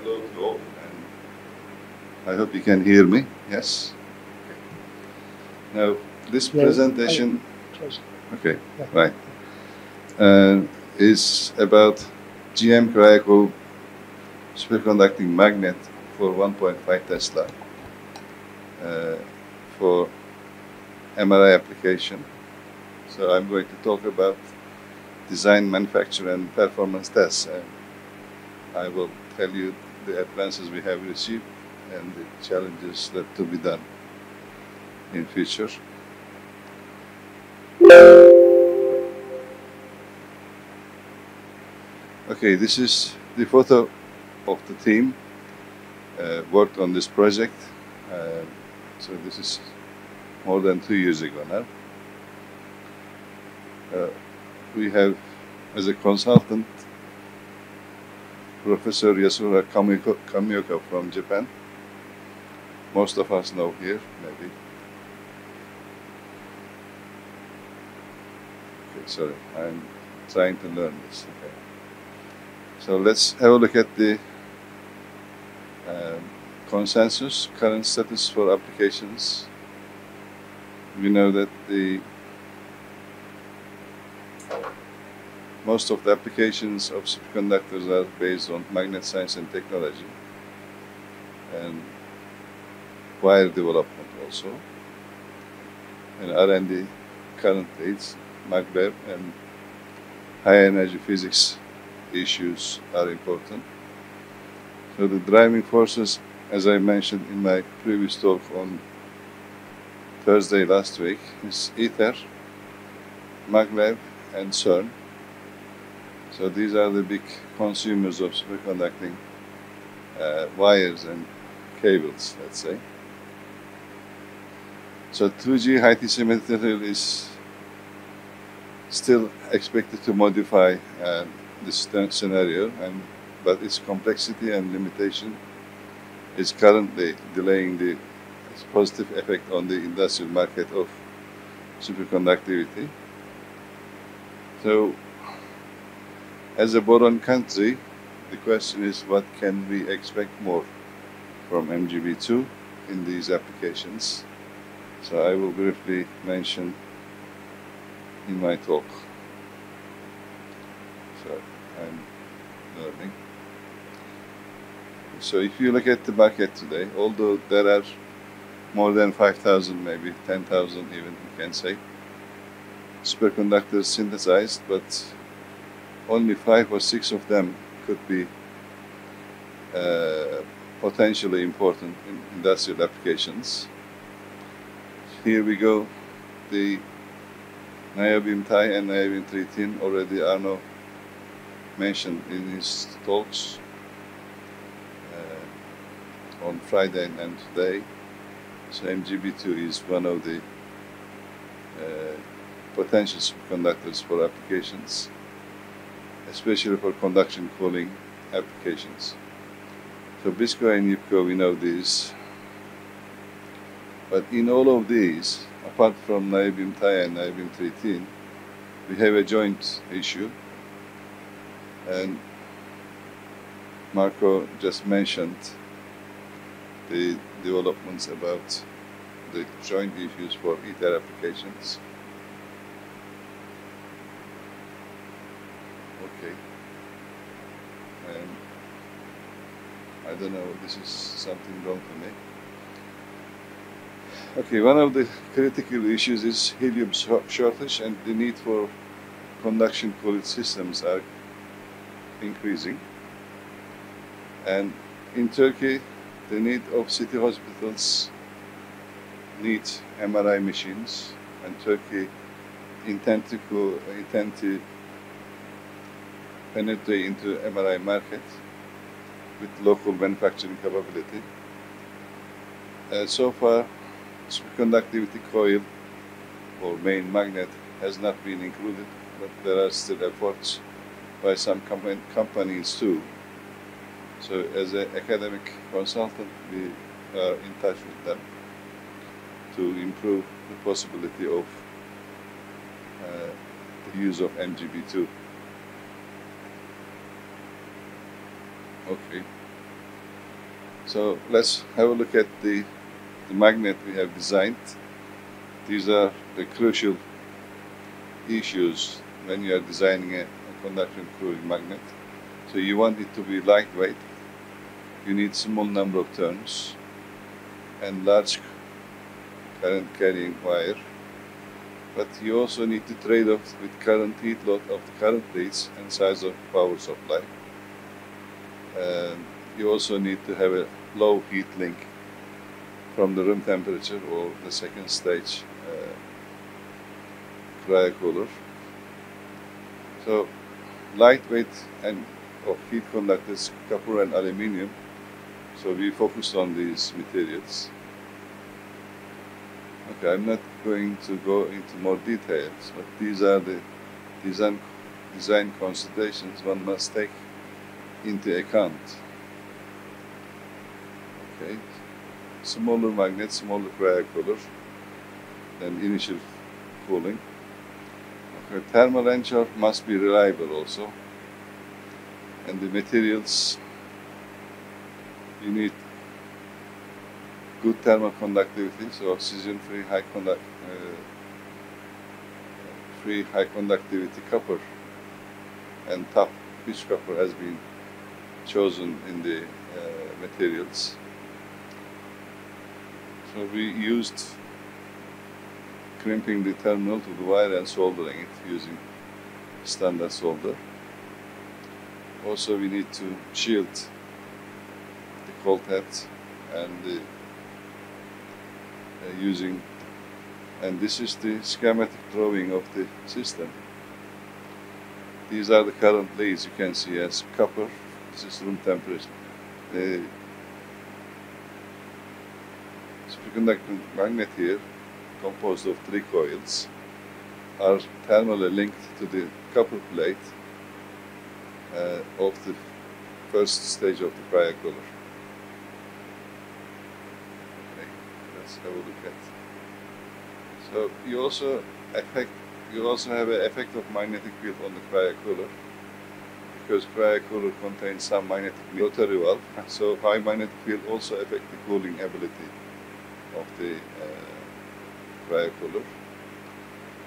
hello to all, and I hope you can hear me. Yes. Now, this presentation, okay, right, is about GM cryo superconducting magnet for 1.5 Tesla for MRI application. So I'm going to talk about design, manufacture, and performance tests. And I will tell you the advances we have received and the challenges that to be done in future. Okay, this is the photo of the team worked on this project. So this is more than 2 years ago now. We have, as a consultant, Professor Yasura Kamioka from Japan. Most of us know here, maybe. Okay, sorry, I'm trying to learn this. Okay. So let's have a look at the consensus, current status for applications. We know that most of the applications of superconductors are based on magnet science and technology, and wire development also. And R&D currently it's maglev and high energy physics issues are important. So the driving forces, as I mentioned in my previous talk on Thursday last week, is ITER, maglev, and CERN. So these are the big consumers of superconducting wires and cables, let's say. So 2G high TC material is still expected to modify this scenario, but its complexity and limitation is currently delaying the positive effect on the industrial market of superconductivity. So, as a boron country, the question is what can we expect more from MGB2 in these applications? So I will briefly mention in my talk. So I'm learning. So if you look at the market today, although there are more than 5,000, maybe 10,000 even, you can say, superconductors synthesized, but only 5 or 6 of them could be potentially important in industrial applications. Here we go. The niobium Ti and niobium Tritin already Arno mentioned in his talks on Friday and today. So MGB2 is one of the potential superconductors for applications, especially for conduction cooling applications. So BISCO and YIPCO, we know these. But in all of these, apart from niobium Ti and niobium Tritin, we have a joint issue. And Marco just mentioned the developments about the joint issues for ITER applications. Okay. And I don't know, this is something wrong for me. Okay, one of the critical issues is helium shortage, and the need for conduction cooled systems are increasing. And in Turkey, the need of city hospitals need MRI machines, and Turkey intend to penetrate into MRI market with local manufacturing capability. So far, superconductivity coil or main magnet has not been included, but there are still efforts by some companies too. So as an academic consultant, we are in touch with them to improve the possibility of the use of MGB2. Okay. So let's have a look at the magnet we have designed. These are the crucial issues when you are designing a conduction cooling magnet. So you want it to be lightweight, you need small number of turns and large current carrying wire, but you also need to trade off with current heat load of the current leads and size of power supply. And you also need to have a low heat link from the room temperature or the second stage cryocooler. So lightweight and of heat conductors, copper and aluminium. So we focused on these materials. Okay, I'm not going to go into more details, but these are the design considerations one must take into account. Okay, smaller magnet, smaller cryocooler, then initial cooling. Okay, thermal encher must be reliable also, and the materials, you need good thermal conductivity, so oxygen-free high conductivity copper and top pitch copper has been chosen in the materials. So we used crimping the terminal to the wire and soldering it using standard solder. Also we need to shield the cold head and and this is the schematic drawing of the system. These are the current leads you can see as copper. This is room temperature. The superconducting magnet here, composed of 3 coils, are thermally linked to the copper plate of the first stage of the cryocooler. Okay, let's have a look at. So you also have an effect of magnetic field on the cryocooler, because cryocooler contains some magnetic rotary valve. So high magnetic field also affect the cooling ability of the cryocooler.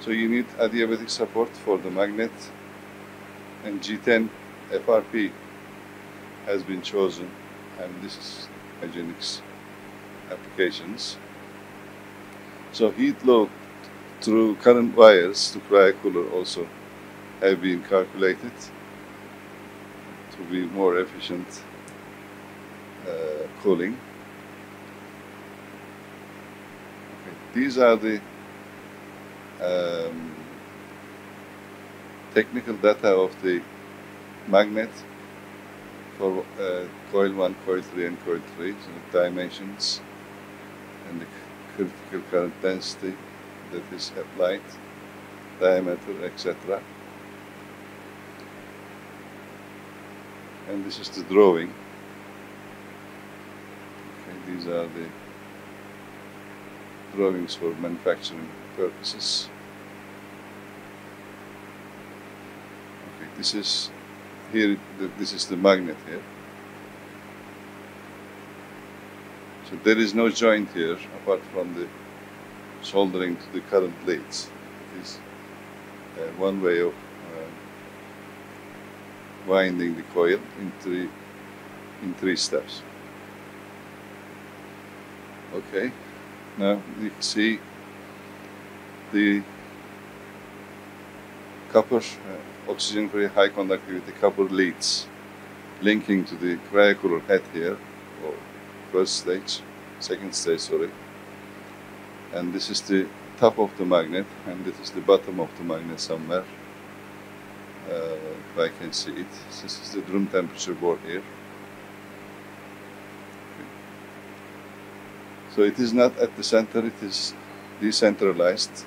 So you need adiabatic support for the magnet, and G10 FRP has been chosen, and this is hygienics applications. So heat load through current wires to cryocooler also have been calculated to be more efficient cooling. Okay. These are the technical data of the magnet for coil 1, coil 3 and coil 3, so the dimensions and the critical current density that is applied, diameter, etc. And this is the drawing. Okay, these are the drawings for manufacturing purposes. Okay, this is here. This is the magnet here. So there is no joint here apart from the soldering to the current leads. It is one way of winding the coil in three steps. Okay, now you can see the copper, oxygen-free high conductivity copper leads linking to the cryocooler head here, or first stage, second stage, sorry. And this is the top of the magnet, and this is the bottom of the magnet somewhere. If I can see it. This is the room temperature board here. Okay. So it is not at the center, it is decentralized.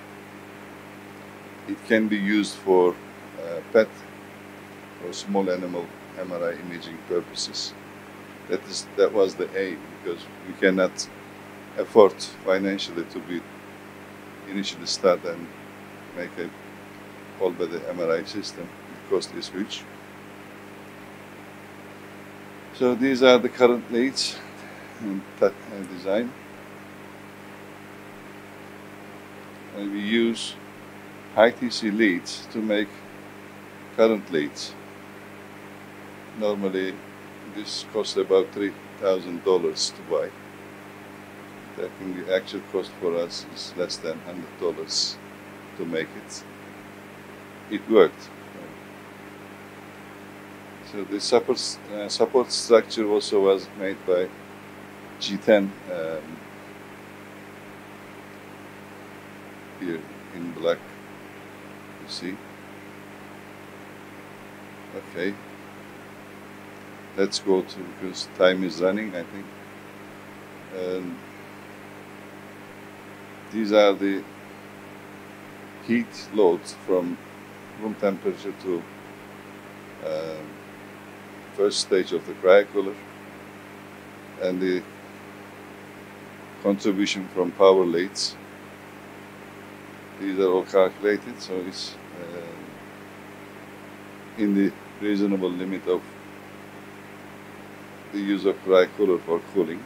It can be used for PET or small animal MRI imaging purposes. That was the aim, because we cannot afford financially to be initially start and make a whole body MRI system. The cost is huge. So these are the current leads. design, and we use high TC leads to make current leads. Normally this costs about $3,000 to buy. I think the actual cost for us is less than $100 to make it. It worked. So the support structure also was made by G10 here in black, you see. Okay, let's go to, because time is running, I think. These are the heat loads from room temperature to first stage of the cryocooler, and the contribution from power leads. These are all calculated, so it's in the reasonable limit of the use of cryocooler for cooling.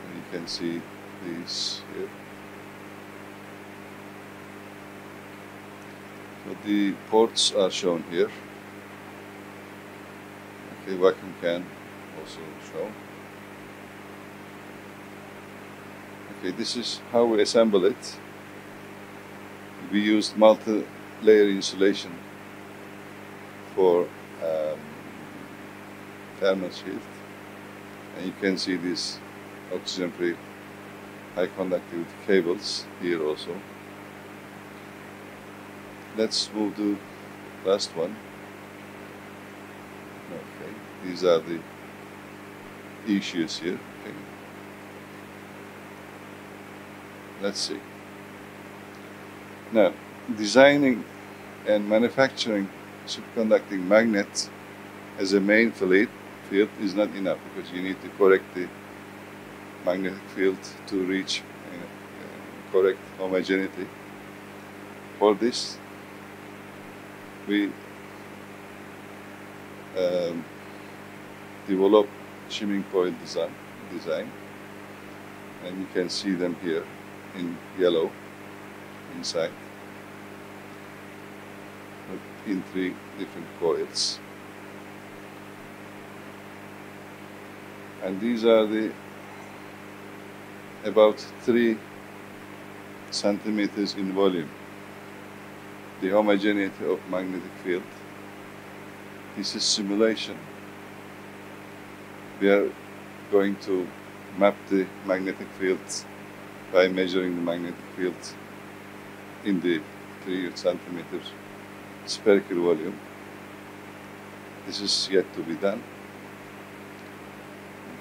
And you can see these here. So the ports are shown here. Okay, vacuum can also shown. Okay, this is how we assemble it. We used multi-layer insulation for thermal shield, and you can see these oxygen-free high conductivity cables here also. Let's move to last one. Okay, these are the issues here. Okay. Let's see. Now, designing and manufacturing superconducting magnets as a main field is not enough, because you need to correct the magnetic field to reach correct homogeneity. For this, we develop shimming coil design, and you can see them here in yellow inside, in 3 different coils. And these are the about 3 centimeters in volume, the homogeneity of magnetic field. This is simulation. We are going to map the magnetic fields by measuring the magnetic field in the 3 centimeters spherical volume. This is yet to be done.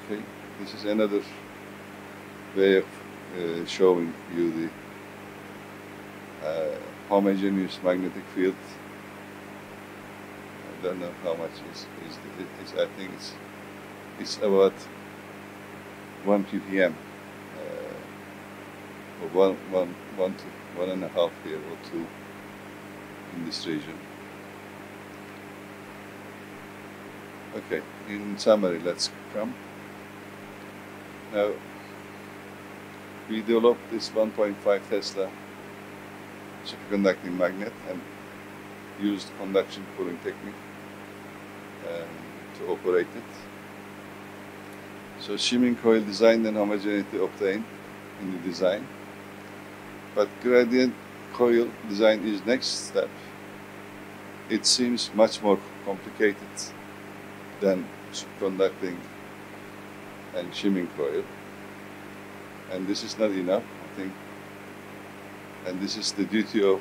Okay, this is another way of showing you the homogeneous magnetic field. I don't know how much is I think it's about 1 ppm, or 1 to 1.5 here, or 2 in this region. Okay, in summary, let's come. Now, we developed this 1.5 Tesla superconducting magnet and used conduction cooling technique to operate it. So shimming coil design and homogeneity obtained in the design, but gradient coil design is next step. It seems much more complicated than superconducting and shimming coil, and this is not enough, I think, and this is the duty of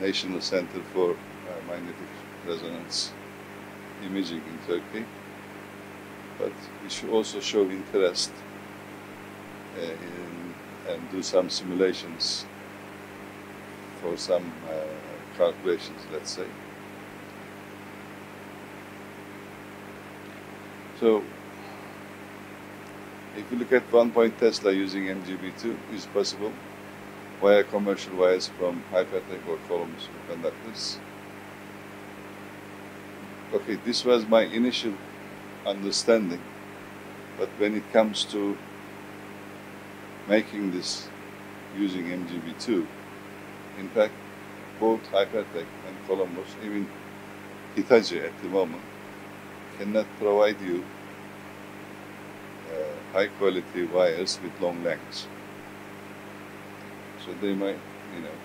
National Center for Magnetic Resonance Imaging in Turkey. But we should also show interest and do some simulations for some calculations, let's say. So, if you look at 1 Tesla using MGB2 is possible via commercial wires from hypertech or column superconductors. okay, this was my initial understanding, but when it comes to making this using MGB2, in fact, both Hypertech and Columbus, even Hitachi at the moment, cannot provide you high-quality wires with long lengths. So they might, you know,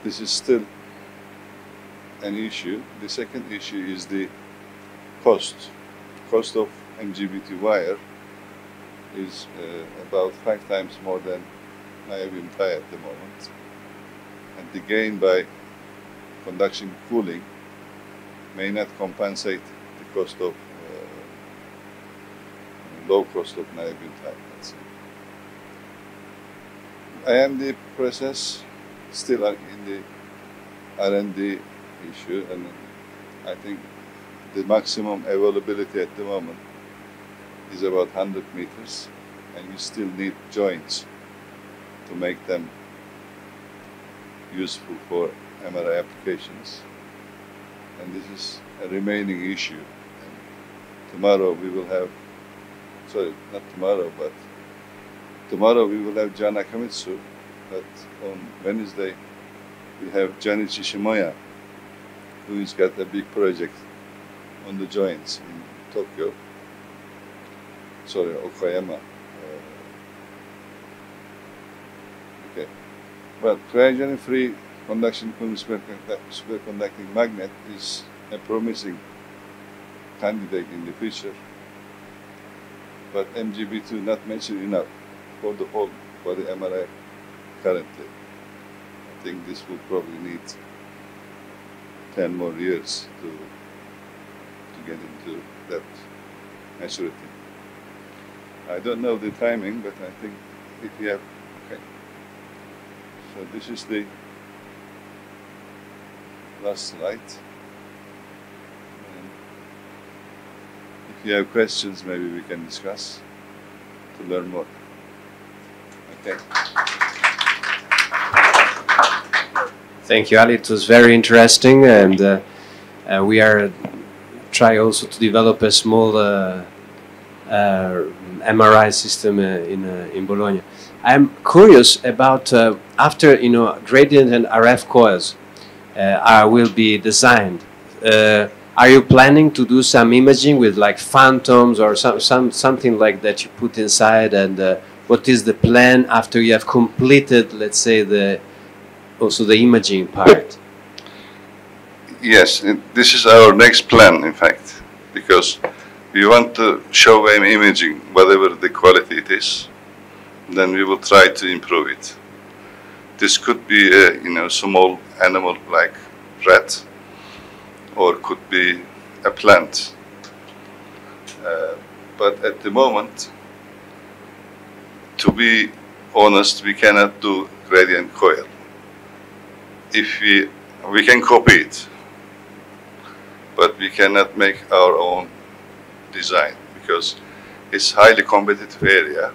this is still an issue. The second issue is the cost. Cost of MGBT wire is about 5 times more than niobium tie at the moment. And the gain by conduction cooling may not compensate the cost of low cost of niobium tie. IMD process still in the R&D issue, and I think the maximum availability at the moment is about 100 meters, and you still need joints to make them useful for MRI applications. And this is a remaining issue. And tomorrow we will have, sorry, not tomorrow, but tomorrow we will have John Akamitsu, but on Wednesday we have Janichi Shimoya, who has got a big project on the joints in Tokyo. Sorry, Okayama. Okay. Well, cryogenic-free conduction cooling superconducting magnet is a promising candidate in the future, but MGB2 not mentioned enough for the whole body MRI currently. I think this will probably need 10 more years to get into that maturity. I don't know the timing, but I think if you have, okay. So this is the last slide. And if you have questions, maybe we can discuss to learn more. Okay. Thank you, Ali. It was very interesting, and we are trying also to develop a small MRI system in Bologna. I'm curious about after gradient and RF coils will be designed. Are you planning to do some imaging with like phantoms or something like that you put inside? And what is the plan after you have completed, let's say, also the imaging part? Yes, this is our next plan, in fact, because we want to show wave imaging, whatever the quality it is, then we will try to improve it. This could be a small animal like rat, or could be a plant. But at the moment, to be honest, we cannot do gradient coil. If we can copy it, but we cannot make our own design because it's highly competitive area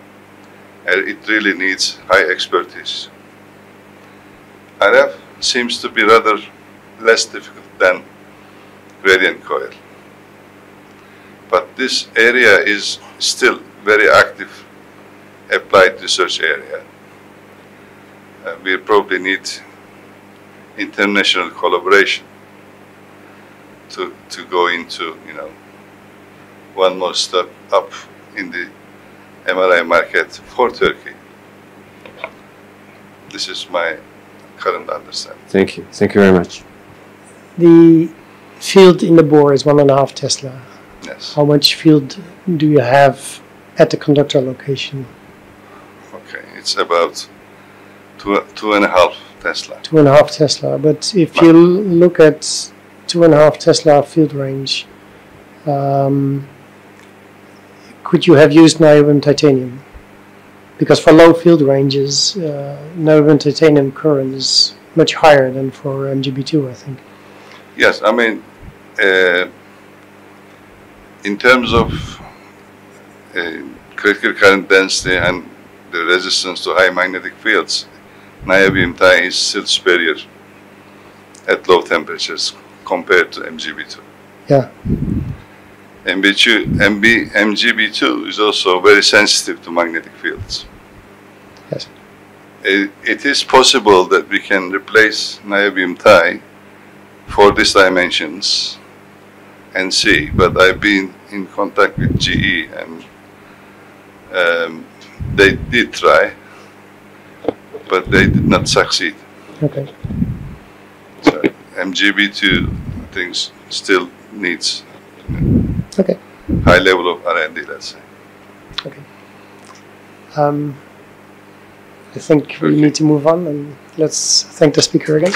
and it really needs high expertise. RF seems to be rather less difficult than gradient coil. But this area is still very active applied research area. We probably need international collaboration to go into, one more step up in the MRI market for Turkey. This is my current understanding. Thank you. Thank you very much. The field in the bore is 1.5 Tesla. Yes. How much field do you have at the conductor location? Okay, it's about 2.5 Tesla. 2.5 Tesla. But if you look at 2.5 Tesla field range, could you have used niobium titanium? Because for low field ranges, niobium titanium current is much higher than for MGB2, I think. Yes, I mean, in terms of critical current density and the resistance to high magnetic fields, niobium tie is still superior at low temperatures compared to MGB2. Yeah. MGB2 is also very sensitive to magnetic fields. Yes. It is possible that we can replace niobium Ti for these dimensions and see, but I've been in contact with GE and they did try, but they did not succeed. Okay. So MGB2 things still needs Okay. high level of R&D, let's say. Okay. I think we need to move on, and let's thank the speaker again.